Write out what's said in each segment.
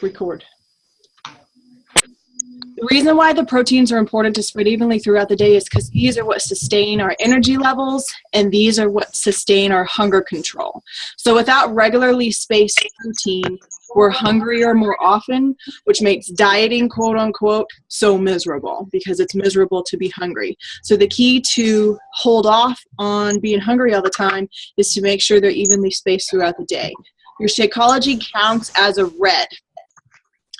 Record. The reason why the proteins are important to spread evenly throughout the day is because these are what sustain our energy levels, and these are what sustain our hunger control. So without regularly spaced protein, we're hungrier more often, which makes dieting, quote unquote, so miserable, because it's miserable to be hungry. So the key to hold off on being hungry all the time is to make sure they're evenly spaced throughout the day. Your Shakeology counts as a red.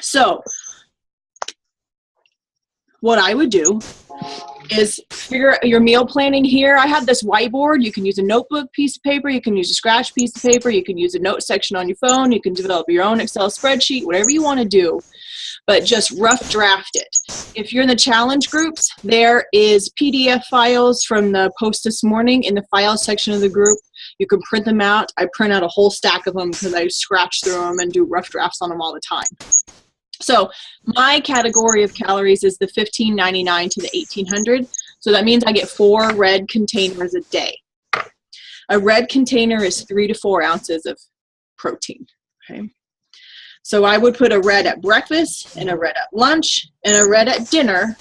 So what I would do is figure out your meal planning here. I have this whiteboard. You can use a notebook piece of paper. You can use a scratch piece of paper. You can use a note section on your phone. You can develop your own Excel spreadsheet, whatever you want to do, but just rough draft it. If you're in the challenge groups, there is PDF files from the post this morning in the files section of the group. You can print them out. I print out a whole stack of them because I scratch through them and do rough drafts on them all the time. So my category of calories is the 1599 to the 1800. So that means I get 4 red containers a day. A red container is 3 to 4 ounces of protein. Okay. So I would put a red at breakfast and a red at lunch and a red at dinner.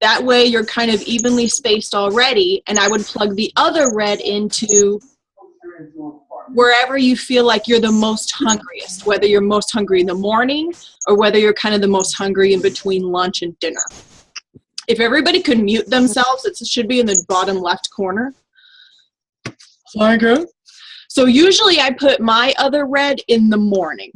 That way you're kind of evenly spaced already, and I would plug the other red into wherever you feel like you're the most hungriest, whether you're most hungry in the morning or whether you're kind of the most hungry in between lunch and dinner. If everybody could mute themselves, it should be in the bottom left corner. So usually I put my other red in the morning,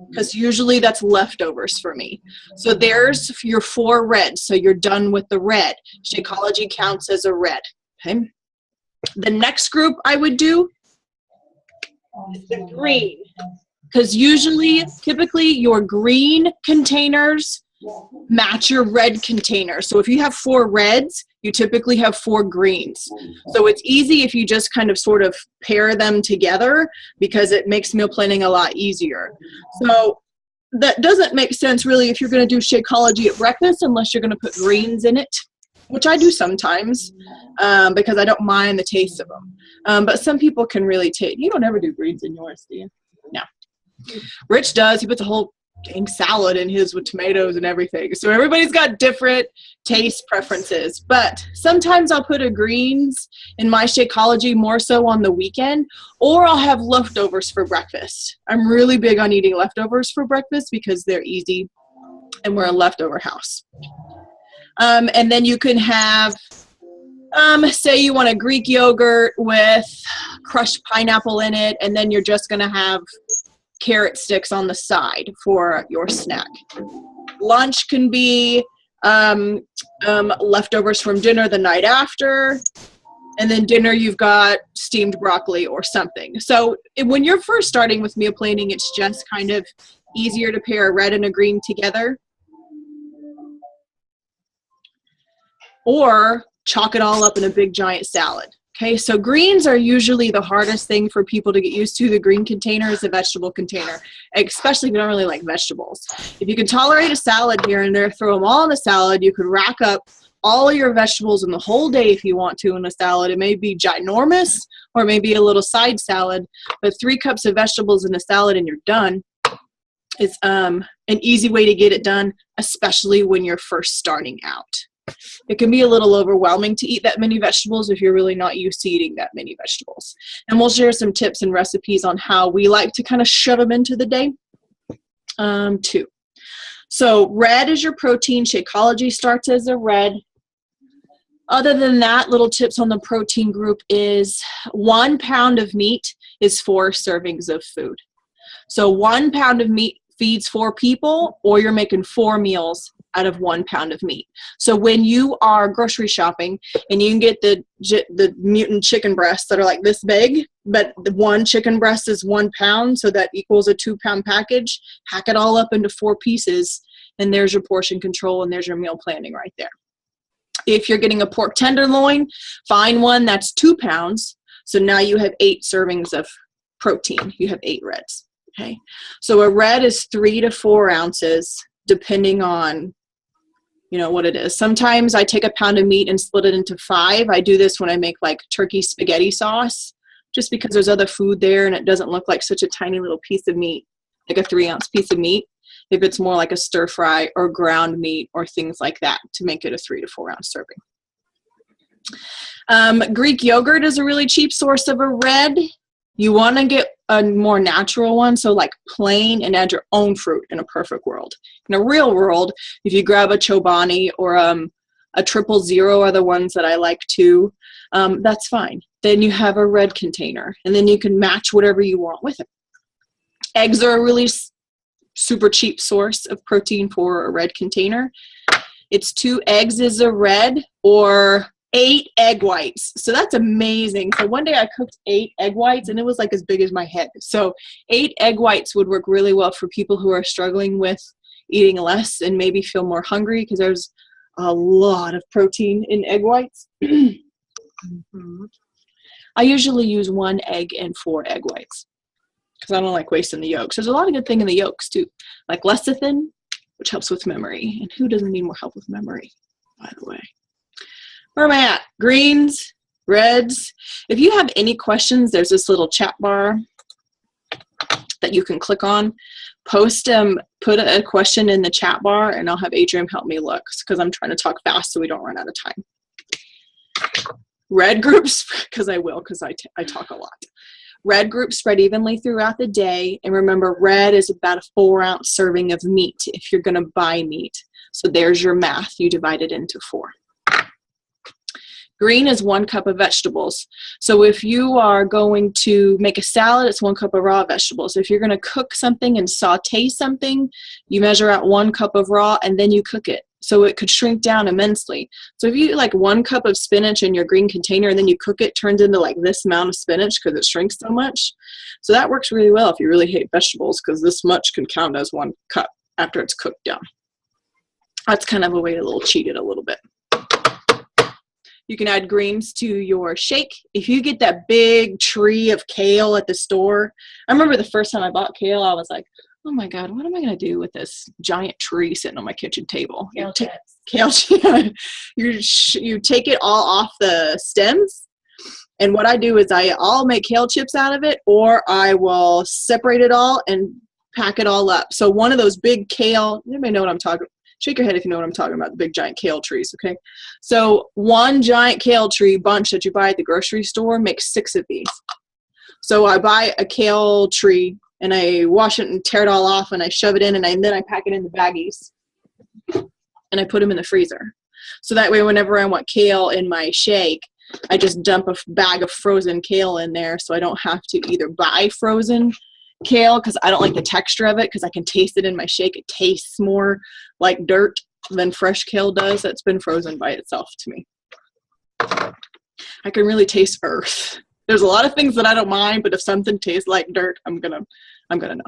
because usually that's leftovers for me. So there's your 4 reds. So you're done with the red. Shakeology counts as a red. Okay. The next group I would do is the green, because typically your green containers match your red container. So if you have 4 reds, you typically have 4 greens. So it's easy if you just kind of sort of pair them together, because it makes meal planning a lot easier. So that doesn't make sense really if you're going to do Shakeology at breakfast unless you're going to put greens in it, which I do sometimes because I don't mind the taste of them. But some people can really take, you don't ever do greens in yours, do you? No. Rich does. He puts a whole dang salad in his with tomatoes and everything. So everybody's got different taste preferences. But sometimes I'll put a greens in my Shakeology more so on the weekend, or I'll have leftovers for breakfast. I'm really big on eating leftovers for breakfast because they're easy and we're a leftover house. And then you can have, say you want a Greek yogurt with crushed pineapple in it, and then you're just going to have carrot sticks on the side for your snack. Lunch can be leftovers from dinner the night after, and then dinner you've got steamed broccoli or something. So when you're first starting with meal planning, it's just kind of easier to pair a red and a green together. Or chalk it all up in a big giant salad. Okay, so greens are usually the hardest thing for people to get used to. The green container is a vegetable container, especially if you don't really like vegetables. If you can tolerate a salad here and there, throw them all in the salad. You could rack up all your vegetables in the whole day if you want to in a salad. It may be ginormous or maybe a little side salad, but 3 cups of vegetables in a salad and you're done. It's an easy way to get it done, especially when you're first starting out. It can be a little overwhelming to eat that many vegetables if you're really not used to eating that many vegetables. And we'll share some tips and recipes on how we like to kind of shove them into the day, too. So red is your protein. Shakeology starts as a red. Other than that, little tips on the protein group is 1 pound of meat is 4 servings of food. So 1 pound of meat feeds 4 people, or you're making 4 meals out of 1 pound of meat. So when you are grocery shopping and you can get the mutant chicken breasts that are like this big, but the 1 chicken breast is 1 pound, so that equals a 2 pound package, hack it all up into 4 pieces, and there's your portion control and there's your meal planning right there. If you're getting a pork tenderloin, find one that's 2 pounds. So now you have 8 servings of protein. You have 8 reds. Okay. So a red is 3 to 4 ounces, depending on what it is. Sometimes I take a pound of meat and split it into 5. I do this when I make like turkey spaghetti sauce, just because there's other food there and it doesn't look like such a tiny little piece of meat, like a 3 ounce piece of meat. if it's more like a stir fry or ground meat or things like that, to make it a 3 to 4 ounce serving. Greek yogurt is a really cheap source of a red. You want to get a more natural one, so like plain, and add your own fruit in a perfect world. In a real world, if you grab a Chobani or a 000 are the ones that I like too, that's fine. Then you have a red container, and then you can match whatever you want with it. Eggs are a really super cheap source of protein for a red container. It's 2 eggs is a red, or 8 egg whites. So that's amazing. So one day I cooked 8 egg whites, and it was like as big as my head. So 8 egg whites would work really well for people who are struggling with eating less and maybe feel more hungry, because there's a lot of protein in egg whites. I usually use 1 egg and 4 egg whites because I don't like wasting the yolks. There's a lot of good thing in the yolks too, like lecithin, which helps with memory. And who doesn't need more help with memory, by the way? Where am I at? Greens, reds. If you have any questions, there's this little chat bar that you can click on. Put a question in the chat bar, and I'll have Adrian help me look, because I'm trying to talk fast so we don't run out of time. Red groups, because I talk a lot. Red groups spread evenly throughout the day, and remember, red is about a 4 ounce serving of meat if you're going to buy meat. So there's your math. You divide it into 4. Green is 1 cup of vegetables. So if you are going to make a salad, it's 1 cup of raw vegetables. If you're going to cook something and saute something, you measure out 1 cup of raw, and then you cook it. So it could shrink down immensely. So if you eat like 1 cup of spinach in your green container, and then you cook it, turns into like this amount of spinach because it shrinks so much. So that works really well if you really hate vegetables, because this much can count as 1 cup after it's cooked down. That's kind of a way to cheat it a little bit. You can add greens to your shake. If you get that big tree of kale at the store, I remember the first time I bought kale, I was like, oh my God, what am I going to do with this giant tree sitting on my kitchen table? You take it all off the stems. And what I do is I'll make kale chips out of it, or I will separate it all and pack it all up. So one of those big kale, anybody know what I'm talking about? Shake your head if you know what I'm talking about, the big giant kale trees, okay? So 1 giant kale tree bunch that you buy at the grocery store makes 6 of these. So I buy a kale tree, and I wash it and tear it all off, and I shove it in, and then I pack it in the baggies, and I put them in the freezer. So that way, whenever I want kale in my shake, I just dump a bag of frozen kale in there, so I don't have to either buy frozen kale, because I don't like the texture of it, because I can taste it in my shake. It tastes more like dirt than fresh kale does that's been frozen by itself to me. I can really taste earth. There's a lot of things that I don't mind, but if something tastes like dirt, I'm gonna know.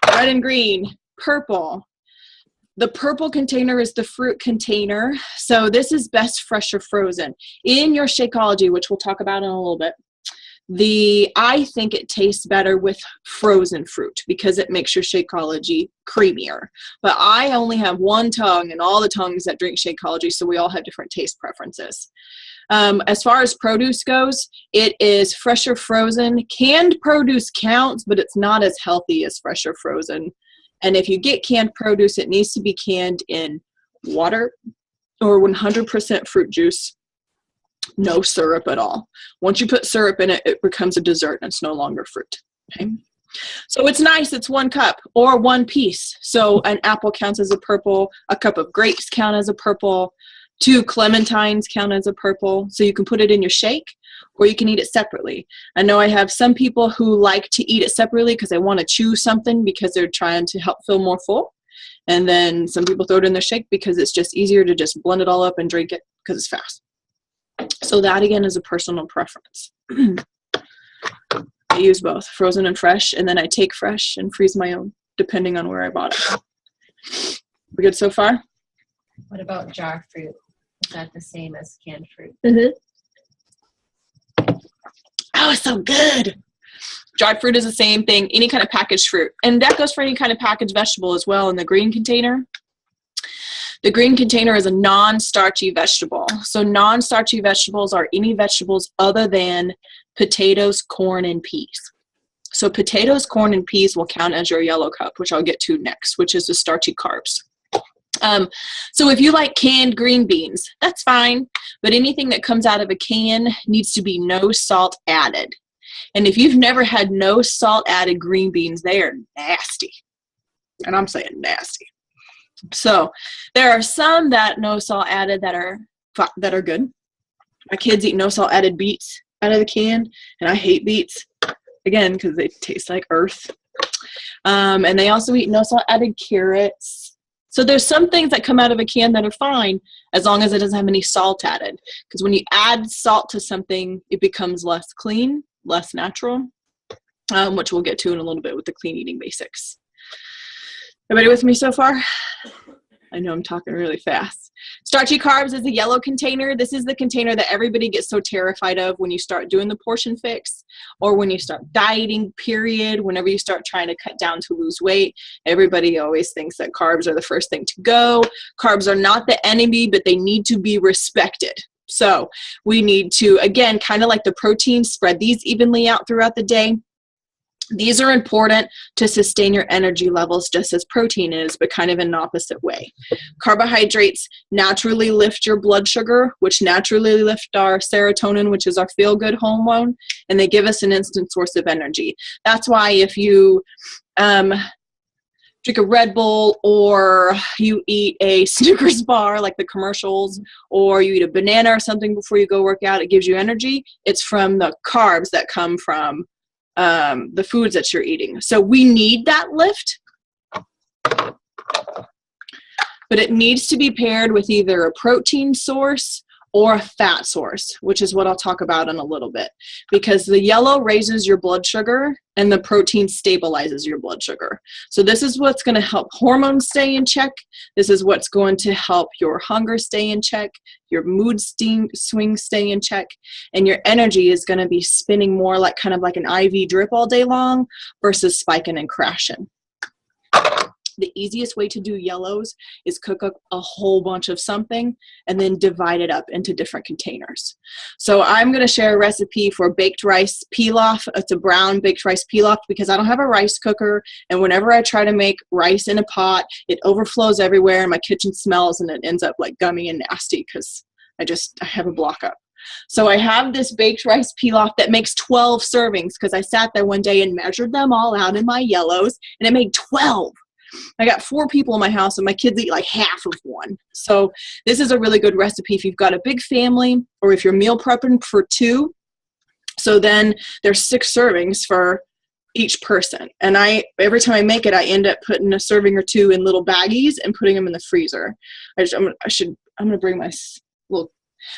Red and green. Purple. The purple container is the fruit container. So this is best fresh or frozen. In your Shakeology, which we'll talk about in a little bit, I think it tastes better with frozen fruit because it makes your Shakeology creamier. But I only have 1 tongue and all the tongues that drink Shakeology, so we all have different taste preferences. As far as produce goes, it is fresh or frozen. Canned produce counts, but it's not as healthy as fresh or frozen. And if you get canned produce, it needs to be canned in water or 100% fruit juice. No syrup at all. Once you put syrup in it, it becomes a dessert and it's no longer fruit. Okay? So it's nice. It's 1 cup or 1 piece. So an apple counts as a purple. A cup of grapes count as a purple. 2 clementines count as a purple. So you can put it in your shake, or you can eat it separately. I know I have some people who like to eat it separately because they want to chew something because they're trying to help feel more full. And then some people throw it in their shake because it's just easier to just blend it all up and drink it because it's fast. So that, again, is a personal preference. I use both, frozen and fresh, and then I take fresh and freeze my own, depending on where I bought it. We good so far? What about jar fruit? Is that the same as canned fruit? Mm-hmm. Oh, it's so good. Dried fruit is the same thing, any kind of packaged fruit. And that goes for any kind of packaged vegetable as well in the green container. The green container is a non-starchy vegetable. So non-starchy vegetables are any vegetables other than potatoes, corn, and peas. So potatoes, corn, and peas will count as your yellow cup, which I'll get to next, which is the starchy carbs. So if you like canned green beans, that's fine, but anything that comes out of a can needs to be no salt added. And if you've never had no salt added green beans, they are nasty. And I'm saying nasty. So there are some that no salt added that are good. My kids eat no salt added beets out of the can, and I hate beets, again, because they taste like earth. And they also eat no salt added carrots. So there's some things that come out of a can that are fine as long as it doesn't have any salt added. Because when you add salt to something, it becomes less clean, less natural, which we'll get to in a little bit with the clean eating basics. Everybody with me so far? I know I'm talking really fast. Starchy carbs is a yellow container. This is the container that everybody gets so terrified of when you start doing the portion fix or when you start dieting, period. Whenever you start trying to cut down to lose weight, everybody always thinks that carbs are the first thing to go. Carbs are not the enemy, but they need to be respected. So we need to, again, kind of like the protein, spread these evenly out throughout the day. These are important to sustain your energy levels just as protein is, but kind of in an opposite way. Carbohydrates naturally lift your blood sugar, which naturally lift our serotonin, which is our feel-good hormone, and they give us an instant source of energy. That's why if you drink a Red Bull or you eat a Snickers bar like the commercials, or you eat a banana or something before you go work out, it gives you energy. It's from the carbs that come from the foods that you're eating. So we need that lift, but it needs to be paired with either a protein source or a fat source, which is what I'll talk about in a little bit, because the yellow raises your blood sugar and the protein stabilizes your blood sugar. So this is what's going to help hormones stay in check. This is what's going to help your hunger stay in check, your mood swings stay in check, and your energy is going to be spinning more like kind of like an IV drip all day long versus spiking and crashing. The easiest way to do yellows is cook up a whole bunch of something and then divide it up into different containers. So I'm going to share a recipe for baked rice pilaf. It's a brown baked rice pilaf because I don't have a rice cooker, and whenever I try to make rice in a pot, it overflows everywhere and my kitchen smells and it ends up like gummy and nasty because I have a block up. So I have this baked rice pilaf that makes 12 servings because I sat there one day and measured them all out in my yellows, and it made 12. I got 4 people in my house and my kids eat like half of one. So this is a really good recipe if you've got a big family or if you're meal prepping for 2. So then there's 6 servings for each person. And every time I make it, I end up putting a serving or 2 in little baggies and putting them in the freezer. I'm going to bring my little,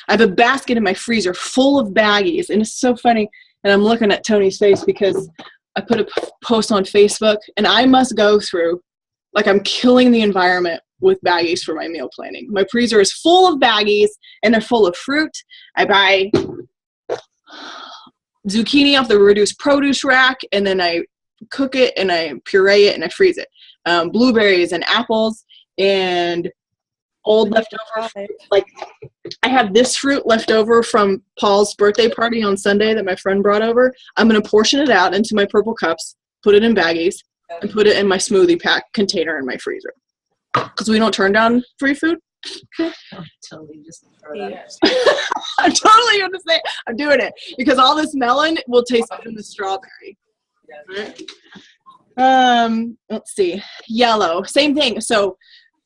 I have a basket in my freezer full of baggies, and it's so funny. And I'm looking at Tony's face because I put a post on Facebook and I must go through, like I'm killing the environment with baggies for my meal planning. My freezer is full of baggies and they're full of fruit. I buy zucchini off the reduced produce rack and then I cook it and I puree it and I freeze it. Blueberries and apples and old leftover. Like I have this fruit left over from Paul's birthday party on Sunday that my friend brought over. I'm going to portion it out into my purple cups, put it in baggies, and put it in my smoothie pack container in my freezer. Because we don't turn down free food. Totally just throw that. I'm totally understand. I'm doing it because all this melon will taste better than the strawberry. Right? Let's see. Yellow. Same thing. So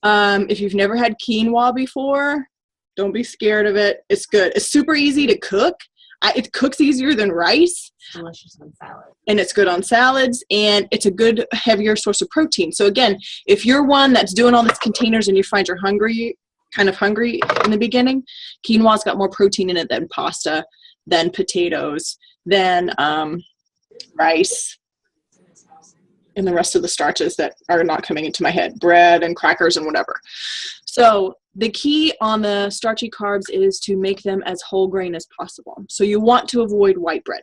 if you've never had quinoa before, don't be scared of it. It's good. It's super easy to cook. It cooks easier than rice. It's delicious on salad. And it's good on salads, and it's a good heavier source of protein. So again, if you're one that's doing all these containers and you find you're kind of hungry in the beginning, quinoa's got more protein in it than pasta, than potatoes, than rice, and the rest of the starches that are not coming into my head, bread and crackers and whatever. So the key on the starchy carbs is to make them as whole grain as possible. So you want to avoid white bread.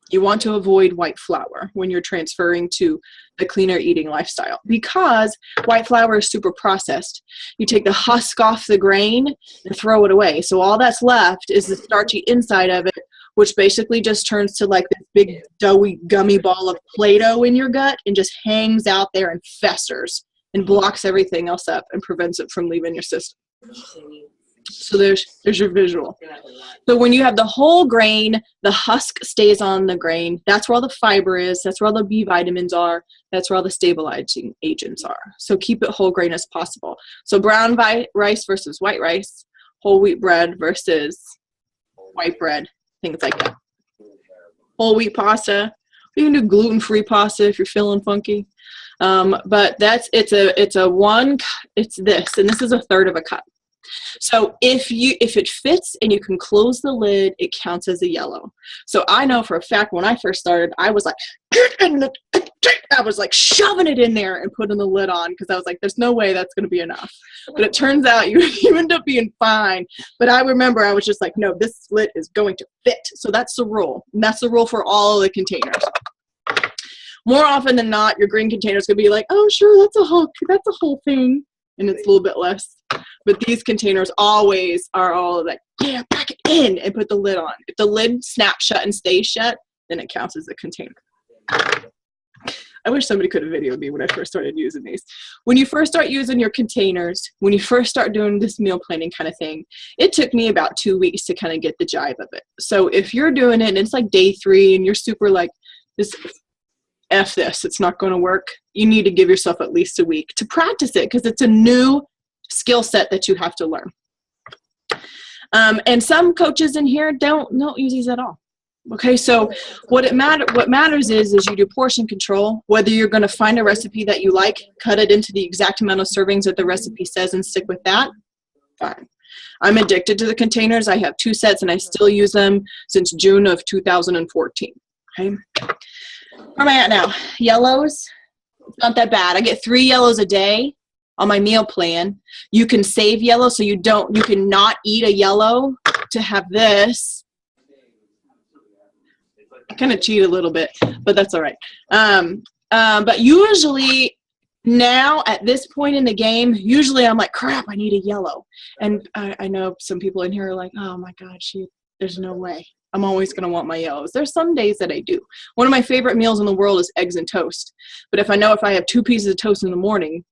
You want to avoid white flour when you're transferring to the cleaner eating lifestyle because white flour is super processed. You take the husk off the grain and throw it away. So all that's left is the starchy inside of it, which basically just turns to like this big doughy gummy ball of Play-Doh in your gut and just hangs out there and festers and blocks everything else up and prevents it from leaving your system. So there's your visual. So when you have the whole grain, the husk stays on the grain. That's where all the fiber is. That's where all the B vitamins are. That's where all the stabilizing agents are. So keep it whole grain as possible. So brown rice versus white rice, whole wheat bread versus white bread, things like that. Whole wheat pasta. You can do gluten-free pasta if you're feeling funky. But it's this, and this is a third of a cup. So if it fits and you can close the lid, it counts as a yellow. So I know for a fact when I first started, I was like, I was like shoving it in there and putting the lid on because I was like, there's no way that's going to be enough. But it turns out you end up being fine. But I remember I was just like, no, this lid is going to fit. So that's the rule. And that's the rule for all of the containers. More often than not, your green container is going to be like, oh, sure, that's a whole thing. And it's a little bit less. But these containers always are all like, yeah, pack it in and put the lid on. If the lid snaps shut and stays shut, then it counts as a container. I wish somebody could have videoed me when I first started using these. When you first start using your containers, when you first start doing this meal planning kind of thing, it took me about 2 weeks to kind of get the jive of it. So if you're doing it and it's like day 3 and you're super like, F this, it's not going to work, you need to give yourself at least a week to practice it because it's a new skill set that you have to learn. And some coaches in here don't use these at all. Okay, so what matters is you do portion control, whether you're going to find a recipe that you like, cut it into the exact amount of servings that the recipe says and stick with that, fine. I'm addicted to the containers. I have 2 sets and I still use them since June of 2014. Okay. Where am I at now? Yellows, not that bad. I get 3 yellows a day on my meal plan. You can save yellow so you can not eat a yellow to have this. I kind of cheat a little bit, but that's all right. But usually now at this point in the game, usually I'm like, crap, I need a yellow. And I know some people in here are like, oh my God, there's no way. I'm always going to want my yellows. There's some days that I do. One of my favorite meals in the world is eggs and toast. But if I have 2 pieces of toast in the morning,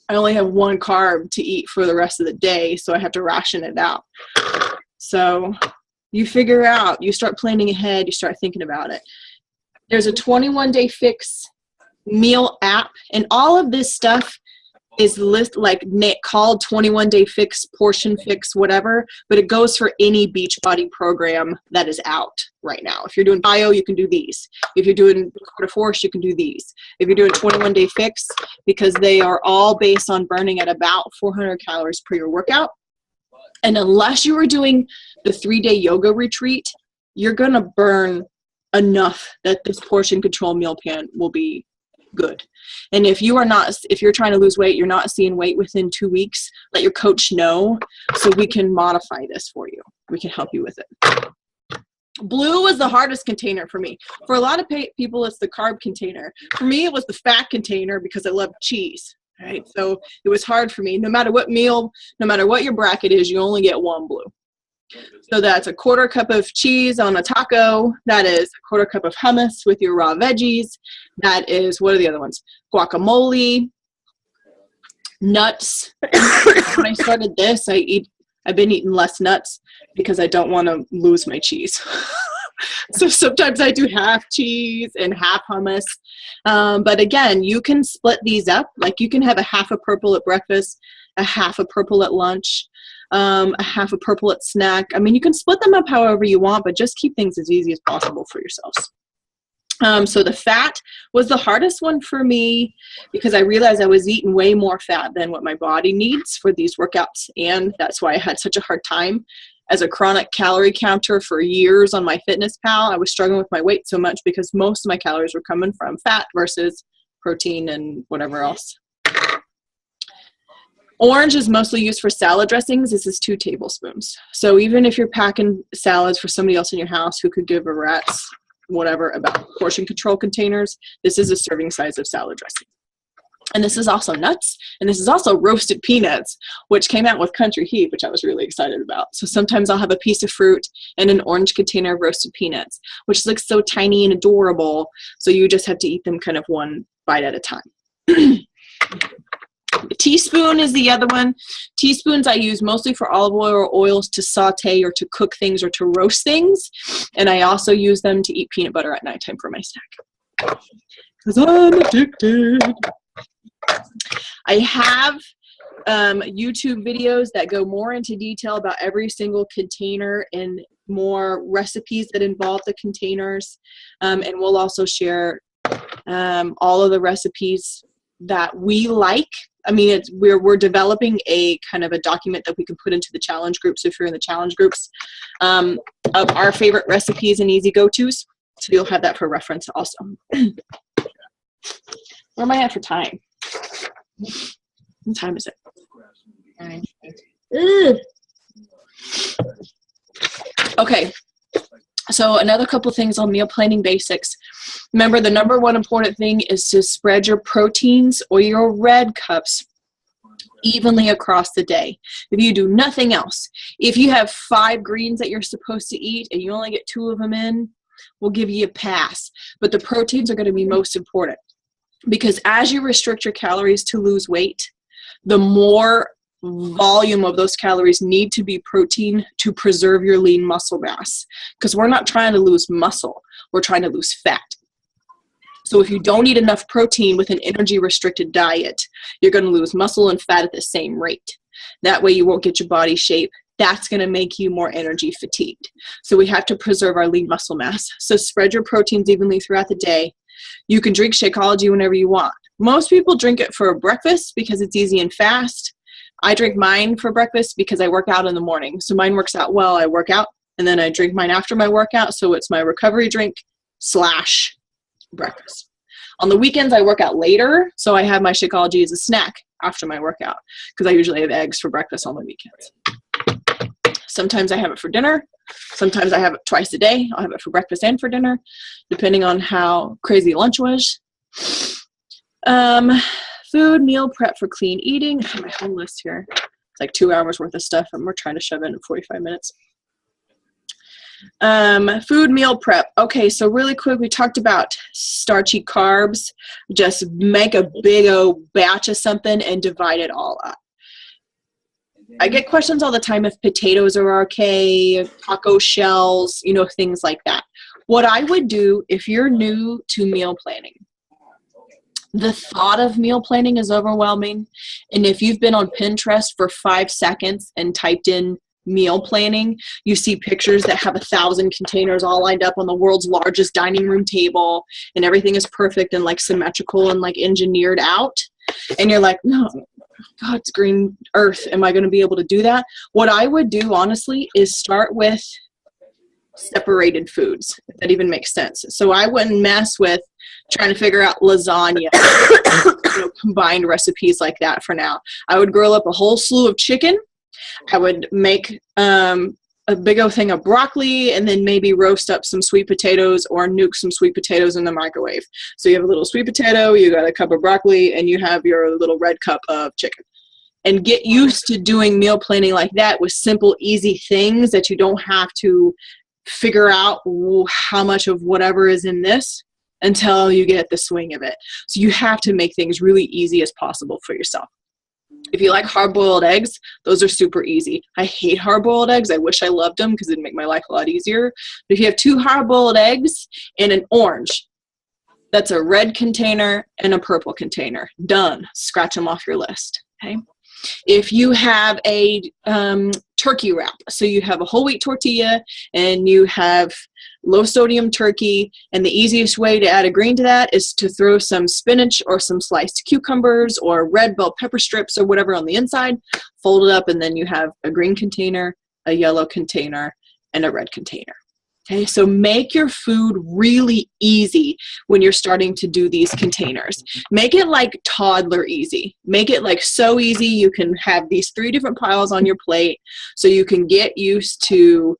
I only have 1 carb to eat for the rest of the day, so I have to ration it out. So you figure out, you start planning ahead, you start thinking about it. There's a 21-day fix meal app, and all of this stuff is called 21-day fix, portion fix, whatever, but it goes for any Beachbody program that is out right now. If you're doing bio, you can do these. If you're doing quarter force, you can do these. If you're doing 21-day fix, because they are all based on burning at about 400 calories per your workout. And unless you are doing the 3-day yoga retreat, you're going to burn enough that this portion control meal plan will be good. And if you're trying to lose weight, you're not seeing weight within 2 weeks, let your coach know so we can modify this for you. We can help you with it. Blue was the hardest container for me. For a lot of people, it's the carb container. For me, it was the fat container because I love cheese. Right? So it was hard for me. No matter what meal, no matter what your bracket is, you only get 1 blue. So that's a 1/4 cup of cheese on a taco. That is a 1/4 cup of hummus with your raw veggies. That is, what are the other ones? Guacamole, nuts. When I started this, I've been eating less nuts because I don't want to lose my cheese. So sometimes I do half cheese and half hummus. But again, you can split these up. Like you can have a half a purple at breakfast, a half a purple at lunch, a half a purple at snack. I mean, you can split them up however you want, but just keep things as easy as possible for yourselves. So the fat was the hardest one for me because I realized I was eating way more fat than what my body needs for these workouts. And that's why I had such a hard time. As a chronic calorie counter for years on MyFitnessPal, I was struggling with my weight so much because most of my calories were coming from fat versus protein and whatever else. Orange is mostly used for salad dressings. This is 2 tablespoons. So even if you're packing salads for somebody else in your house who could give a rat's whatever about portion control containers, this is a serving size of salad dressing. And this is also nuts. And this is also roasted peanuts, which came out with Country Heat, which I was really excited about. So sometimes I'll have a piece of fruit and an orange container of roasted peanuts, which looks so tiny and adorable. So you just have to eat them kind of one bite at a time. A teaspoon is the other one. Teaspoons I use mostly for olive oil or oils to saute or to cook things or to roast things. And I also use them to eat peanut butter at nighttime for my snack. Because I'm addicted. I have YouTube videos that go more into detail about every single container and more recipes that involve the containers. And we'll also share all of the recipes that we like. I mean, we're developing a kind of a document that we can put into the challenge groups if you're in the challenge groups of our favorite recipes and easy go-tos. So you'll have that for reference also. Where am I at for time? What time is it? 9. Okay. So another couple things on meal planning basics. Remember, the number one important thing is to spread your proteins or your red cups evenly across the day. If you do nothing else, if you have 5 greens that you're supposed to eat and you only get 2 of them in, we'll give you a pass. But the proteins are going to be most important, because as you restrict your calories to lose weight, the more volume of those calories need to be protein to preserve your lean muscle mass, because we're not trying to lose muscle, we're trying to lose fat. So if you don't eat enough protein with an energy restricted diet, you're going to lose muscle and fat at the same rate. That way you won't get your body shape. That's going to make you more energy fatigued. So we have to preserve our lean muscle mass. So spread your proteins evenly throughout the day. You can drink Shakeology whenever you want. Most people drink it for breakfast because it's easy and fast. I drink mine for breakfast because I work out in the morning. So mine works out well. I work out and then I drink mine after my workout. So it's my recovery drink / breakfast. On the weekends, I work out later. So I have my Shakeology as a snack after my workout because I usually have eggs for breakfast on the weekends. Sometimes I have it for dinner. Sometimes I have it twice a day. I'll have it for breakfast and for dinner, depending on how crazy lunch was. Food, meal prep for clean eating. I have my whole list here. It's like 2 hours worth of stuff, and we're trying to shove it in 45 minutes. Food, meal prep. Okay, so really quick, we talked about starchy carbs. Just make a big old batch of something and divide it all up. I get questions all the time if potatoes are okay, taco shells, things like that. What I would do if you're new to meal planning, the thought of meal planning is overwhelming. And if you've been on Pinterest for 5 seconds and typed in meal planning, you see pictures that have 1,000 containers all lined up on the world's largest dining room table, and everything is perfect and like symmetrical and like engineered out. And you're like, no, God's green earth, am I going to be able to do that? What I would do, honestly, is start with separated foods, if that even makes sense. So I wouldn't mess with trying to figure out lasagna, combined recipes like that for now. I would grill up a whole slew of chicken. I would make a big old thing of broccoli and then maybe roast up some sweet potatoes or nuke some sweet potatoes in the microwave. So you have a little sweet potato, you got a cup of broccoli, and you have your little red cup of chicken. And get used to doing meal planning like that with simple, easy things that you don't have to figure out how much of whatever is in this until you get the swing of it. So you have to make things really easy as possible for yourself. If you like hard-boiled eggs, those are super easy. I hate hard-boiled eggs. I wish I loved them because it'd make my life a lot easier. But if you have 2 hard-boiled eggs and an orange, that's a red container and a purple container. Done. Scratch them off your list. Okay. If you have a turkey wrap, so you have a whole wheat tortilla and you have low sodium turkey, and the easiest way to add a green to that is to throw some spinach or some sliced cucumbers or red bell pepper strips or whatever on the inside, fold it up, and then you have a green container, a yellow container, and a red container. Okay, so make your food really easy when you're starting to do these containers. Make it like toddler easy. Make it like so easy you can have these 3 different piles on your plate so you can get used to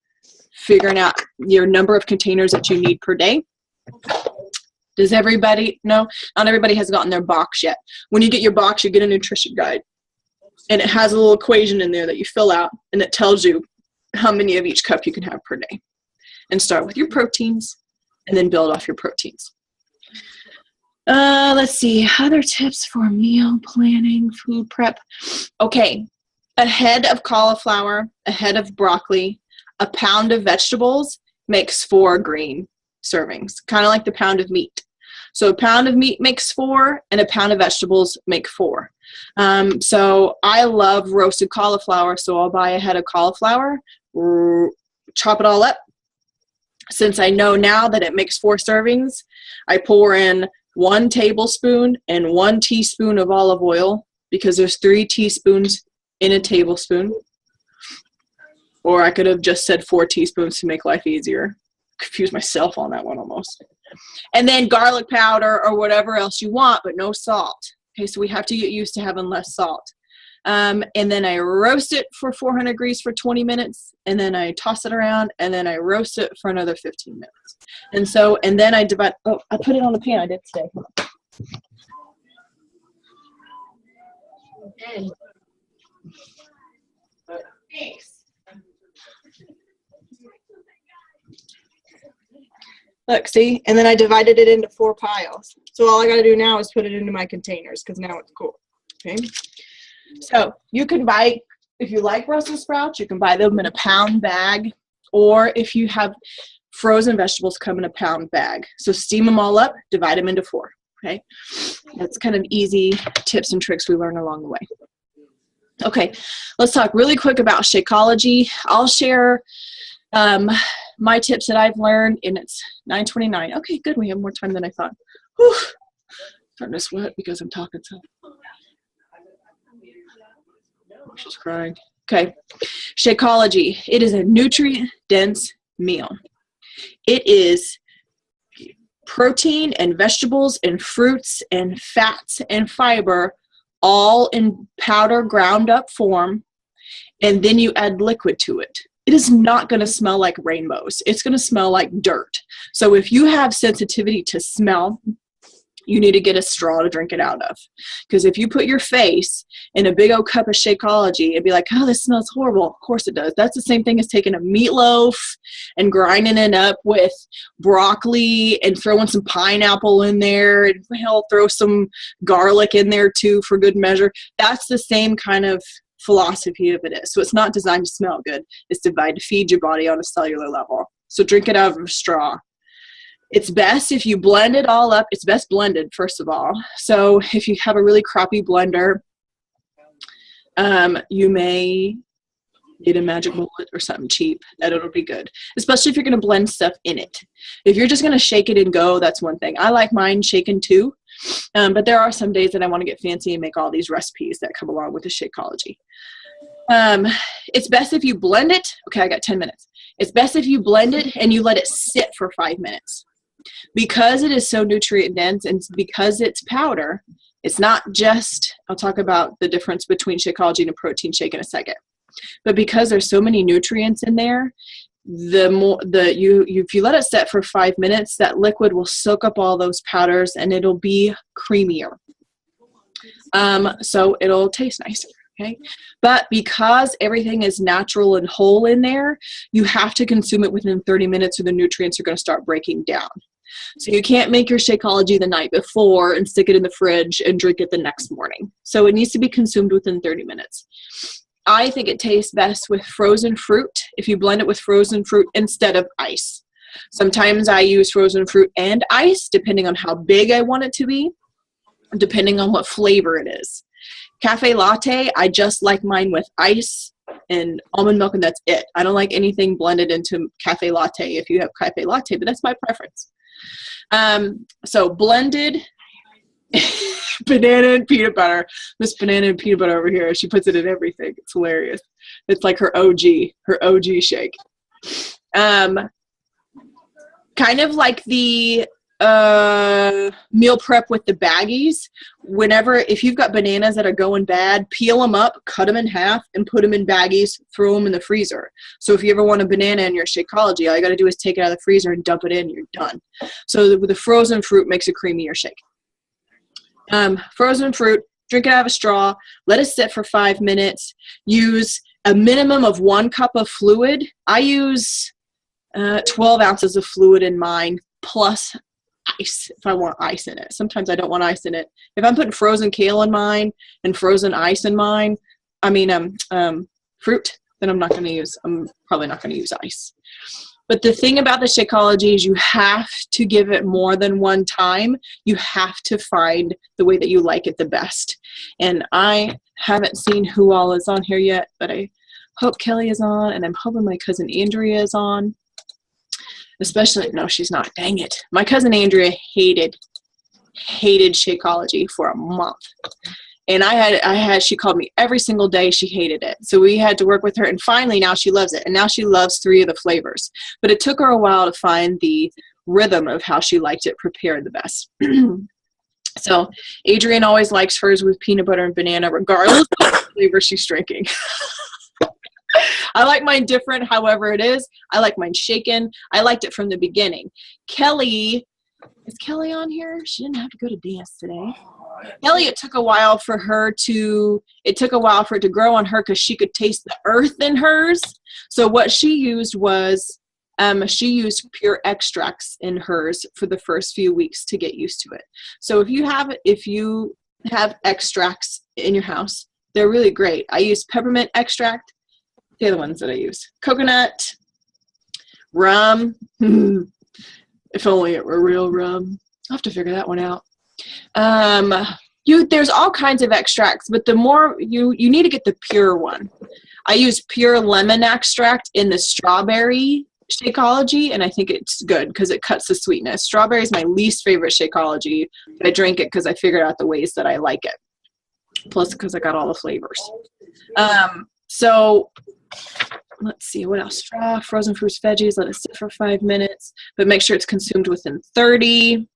figuring out your number of containers that you need per day. Does everybody know? Not everybody has gotten their box yet. When you get your box, you get a nutrition guide. And it has a little equation in there that you fill out, and it tells you how many of each cup you can have per day. And start with your proteins, and then build off your proteins. Let's see. Other tips for meal planning, food prep. Okay. A head of cauliflower, a head of broccoli, a pound of vegetables makes 4 green servings, kind of like the pound of meat. So a pound of meat makes 4, and a pound of vegetables make 4. So I love roasted cauliflower, so I'll buy a head of cauliflower, chop it all up. Since I know now that it makes 4 servings, I pour in 1 tablespoon and 1 teaspoon of olive oil, because there's 3 teaspoons in a tablespoon. Or I could have just said 4 teaspoons to make life easier. Confuse myself on that one almost. And then garlic powder or whatever else you want, but no salt. Okay, so we have to get used to having less salt. And then I roast it for 400 degrees for 20 minutes, and then I toss it around, and then I roast it for another 15 minutes. And then I divide, oh, I put it on the pan I did today. Okay. Thanks. Look, see? And then I divided it into 4 piles. So all I got to do now is put it into my containers, because now it's cool. Okay? So you can buy, if you like Brussels sprouts, you can buy them in a pound bag, or if you have frozen vegetables, come in a pound bag. So steam them all up, divide them into 4. Okay? That's kind of easy tips and tricks we learn along the way. Okay, let's talk really quick about Shakeology. I'll share my tips that I've learned, and it's 9:29. Okay, good. We have more time than I thought. Whew. Starting to sweat because I'm talking so. She's crying. Okay, Shakeology. It is a nutrient-dense meal. It is protein and vegetables and fruits and fats and fiber, all in powder ground up form, and then you add liquid to it. It is not going to smell like rainbows. It's going to smell like dirt. So if you have sensitivity to smell, you need to get a straw to drink it out of. Because if you put your face in a big old cup of Shakeology and be like, oh, this smells horrible. Of course it does. That's the same thing as taking a meatloaf and grinding it up with broccoli and throwing some pineapple in there, and hell, throw some garlic in there too for good measure. That's the same kind of philosophy of it is. So it's not designed to smell good. It's designed to feed your body on a cellular level. So drink it out of a straw. It's best if you blend it all up. It's best blended, first of all. So if you have a really crappy blender, you may get a Magic Bullet or something cheap. That'll be good, especially if you're going to blend stuff in it. If you're just going to shake it and go, that's one thing. I like mine shaken too, but there are some days that I want to get fancy and make all these recipes that come along with the Shakeology. It's best if you blend it. Okay, I got 10 minutes. It's best if you blend it and you let it sit for 5 minutes. Because it is so nutrient dense and because it's powder, it's not just, I'll talk about the difference between Shakeology and a protein shake in a second. But because there's so many nutrients in there, if you let it set for 5 minutes, that liquid will soak up all those powders and it'll be creamier. So it'll taste nicer. Okay, but because everything is natural and whole in there, you have to consume it within 30 minutes or the nutrients are going to start breaking down. So you can't make your Shakeology the night before and stick it in the fridge and drink it the next morning. So it needs to be consumed within 30 minutes. I think it tastes best with frozen fruit if you blend it with frozen fruit instead of ice. Sometimes I use frozen fruit and ice depending on how big I want it to be, depending on what flavor it is. Cafe latte, I just like mine with ice and almond milk, and that's it. I don't like anything blended into cafe latte if you have cafe latte, but that's my preference. So blended banana and peanut butter. Miss Banana and Peanut Butter over here, she puts it in everything. It's hilarious. It's like her OG shake. Kind of like the meal prep with the baggies. If you've got bananas that are going bad, peel them up, cut them in half, and put them in baggies, throw them in the freezer. So if you ever want a banana in your Shakeology, all you got to do is take it out of the freezer and dump it in, you're done. So the frozen fruit makes a creamier shake. Frozen fruit, drink it out of a straw, let it sit for 5 minutes, use a minimum of 1 cup of fluid. I use 12 ounces of fluid in mine, plus ice if I want ice in it. Sometimes I don't want ice in it. If I'm putting frozen kale in mine and frozen ice in mine, fruit, then I'm probably not going to use ice. But the thing about the Shakeology is you have to give it more than one time. You have to find the way that you like it the best. And I haven't seen who all is on here yet, but I hope Kelly is on, and I'm hoping my cousin Andrea is on. No, she's not. Dang it. My cousin Andrea hated Shakeology for a month. And she called me every single day. She hated it. So we had to work with her, and finally now she loves it. And now she loves 3 of the flavors. But it took her a while to find the rhythm of how she liked it prepared the best. So Adrienne always likes hers with peanut butter and banana, regardless of the flavor she's drinking. I like mine different, however it is. I like mine shaken. I liked it from the beginning. Kelly, is Kelly on here? She didn't have to go to dance today. Kelly, it took a while for it to grow on her because she could taste the earth in hers. So what she used was, she used pure extracts in hers for the first few weeks to get used to it. So if you have extracts in your house, they're really great. I use peppermint extract. The other ones that I use: coconut, rum. If only it were real rum. I'll have to figure that one out. There's all kinds of extracts, but the more you need to get the pure one. I use pure lemon extract in the strawberry Shakeology, and I think it's good because it cuts the sweetness. Strawberry is my least favorite Shakeology, but I drink it because I figured out the ways that I like it. Plus, because I got all the flavors. So let's see, what else? Frozen fruits, veggies, let it sit for 5 minutes, but make sure it's consumed within 30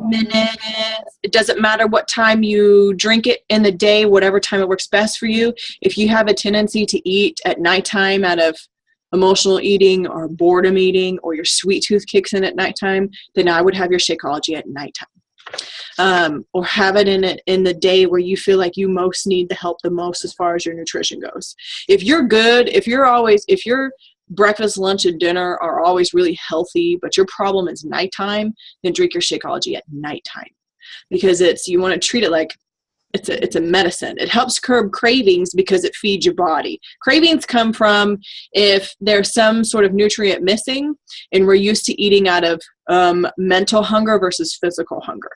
minutes. It doesn't matter what time you drink it in the day, whatever time it works best for you. If you have a tendency to eat at nighttime out of emotional eating or boredom eating, or your sweet tooth kicks in at nighttime, then I would have your Shakeology at nighttime. Or have it in the day where you feel like you most need the help the most as far as your nutrition goes. If your breakfast, lunch, and dinner are always really healthy, but your problem is nighttime, then drink your Shakeology at nighttime, because you want to treat it like it's a medicine. It helps curb cravings because it feeds your body. Cravings come from if there's some sort of nutrient missing, and we're used to eating out of mental hunger versus physical hunger.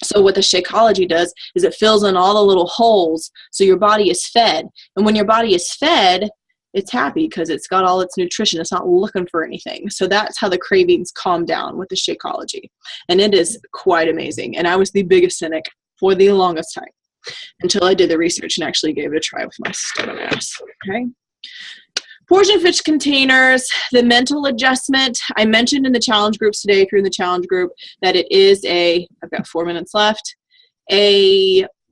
So what the Shakeology does is it fills in all the little holes so your body is fed. And when your body is fed, it's happy because it's got all its nutrition. It's not looking for anything. So that's how the cravings calm down with the Shakeology. And it is quite amazing. And I was the biggest cynic for the longest time until I did the research and actually gave it a try with my stubborn ass. Okay. Portion fish containers, the mental adjustment. I mentioned in the challenge groups today, if you're in the challenge group, that it is I've got 4 minutes left,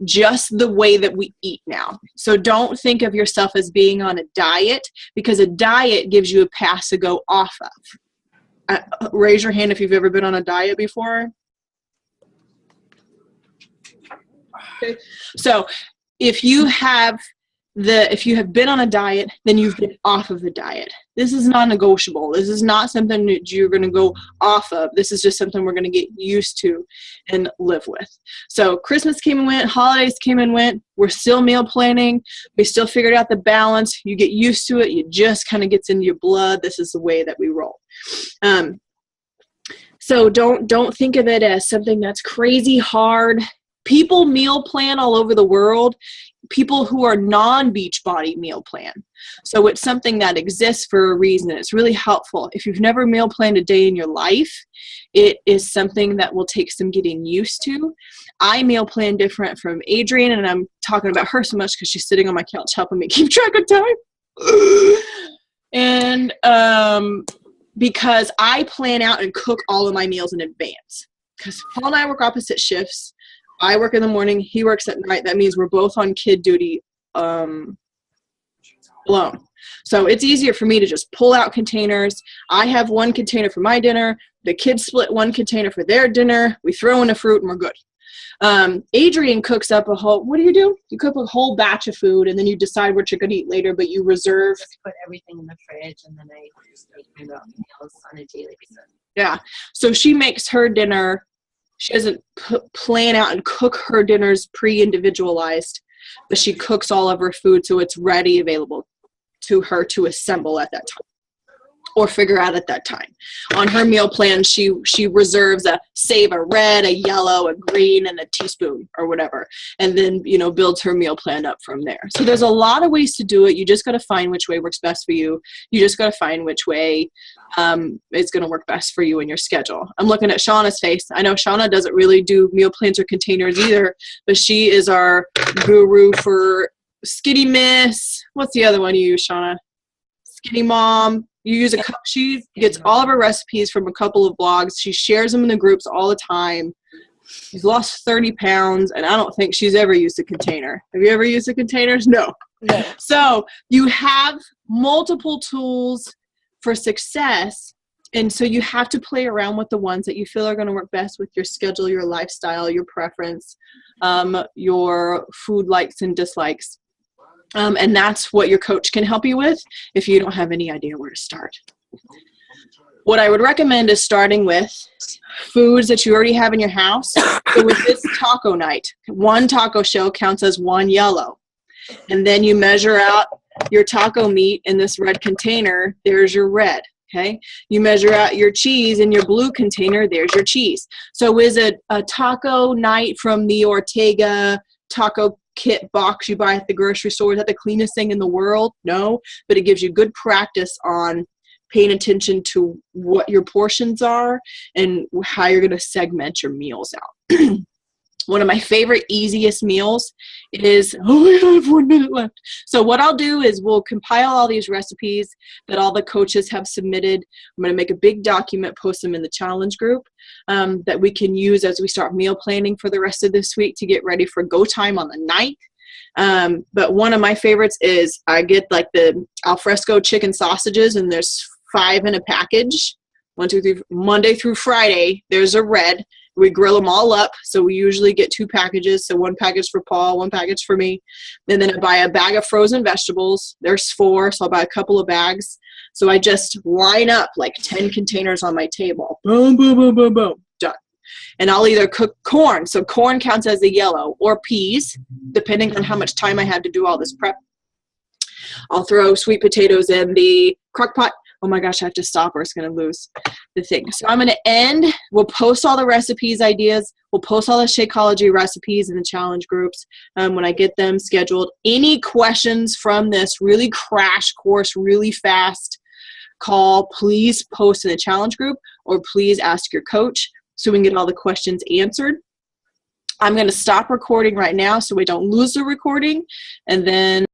just the way that we eat now. So don't think of yourself as being on a diet, because a diet gives you a pass to go off of. Raise your hand if you've ever been on a diet before. Okay. So if you have been on a diet, then you've been off of the diet. This is non-negotiable. This is not something that you're going to go off of. This is just something we're going to get used to and live with. So Christmas came and went. Holidays came and went. We're still meal planning. We still figured out the balance. You get used to it. It just kind of gets into your blood. This is the way that we roll. So don't think of it as something that's crazy hard. People meal plan all over the world. People who are non-Beachbody meal plan. So it's something that exists for a reason. It's really helpful. If you've never meal planned a day in your life, it is something that will take some getting used to. I meal plan different from Adrienne, and I'm talking about her so much because she's sitting on my couch helping me keep track of time. And because I plan out and cook all of my meals in advance. Because Paul and I work opposite shifts. I work in the morning, he works at night. That means we're both on kid duty alone. So it's easier for me to just pull out containers. I have one container for my dinner. The kids split one container for their dinner. We throw in a fruit and we're good. Adrian cooks up a whole, what do? You cook a whole batch of food and then you decide what you're going to eat later, but you reserve. Just put everything in the fridge and then I make my meals on a daily basis. Yeah. So she makes her dinner. She doesn't plan out and cook her dinners pre-individualized, but she cooks all of her food so it's ready, available to her to assemble at that time or figure out at that time. On her meal plan, she reserves a red, a yellow, a green, and a teaspoon or whatever, and then, builds her meal plan up from there. So there's a lot of ways to do it. You just got to find which way works best for you. You just got to find which way is going to work best for you in your schedule. I'm looking at Shauna's face. I know Shauna doesn't really do meal plans or containers either, but she is our guru for Skinny Miss. What's the other one you use, Shauna? Skinny Mom. She gets all of her recipes from a couple of blogs. She shares them in the groups all the time. She's lost 30 pounds, and I don't think she's ever used a container. Have you ever used a container? No. So you have multiple tools for success, and so you have to play around with the ones that you feel are going to work best with your schedule, your lifestyle, your preference, your food likes and dislikes. And that's what your coach can help you with if you don't have any idea where to start. What I would recommend is starting with foods that you already have in your house. So with this taco night, one taco shell counts as one yellow. And then you measure out your taco meat in this red container. There's your red. Okay. You measure out your cheese in your blue container. There's your cheese. So is a taco night from the Ortega taco kit box you buy at the grocery store, is that the cleanest thing in the world? No, but it gives you good practice on paying attention to what your portions are and how you're going to segment your meals out. One of my favorite easiest meals is, I have 1 minute left. So what I'll do is we'll compile all these recipes that all the coaches have submitted. I'm going to make a big document, post them in the challenge group that we can use as we start meal planning for the rest of this week to get ready for go time on the 9th. But one of my favorites is I get like the alfresco chicken sausages, and there's 5 in a package. 1, 2, 3, Monday through Friday, there's a red. We grill them all up, so we usually get 2 packages. So 1 package for Paul, 1 package for me. And then I buy a bag of frozen vegetables. There's 4, so I'll buy a couple of bags. So I just line up like 10 containers on my table. Boom, boom, boom, boom, boom. Done. And I'll either cook corn, so corn counts as a yellow, or peas, depending on how much time I have to do all this prep. I'll throw sweet potatoes in the crock pot. Oh my gosh, I have to stop or it's going to lose the thing. So I'm going to end. We'll post all the recipes ideas. We'll post all the Shakeology recipes in the challenge groups when I get them scheduled. Any questions from this really crash course, really fast call, please post in the challenge group or please ask your coach so we can get all the questions answered. I'm going to stop recording right now so we don't lose the recording, and then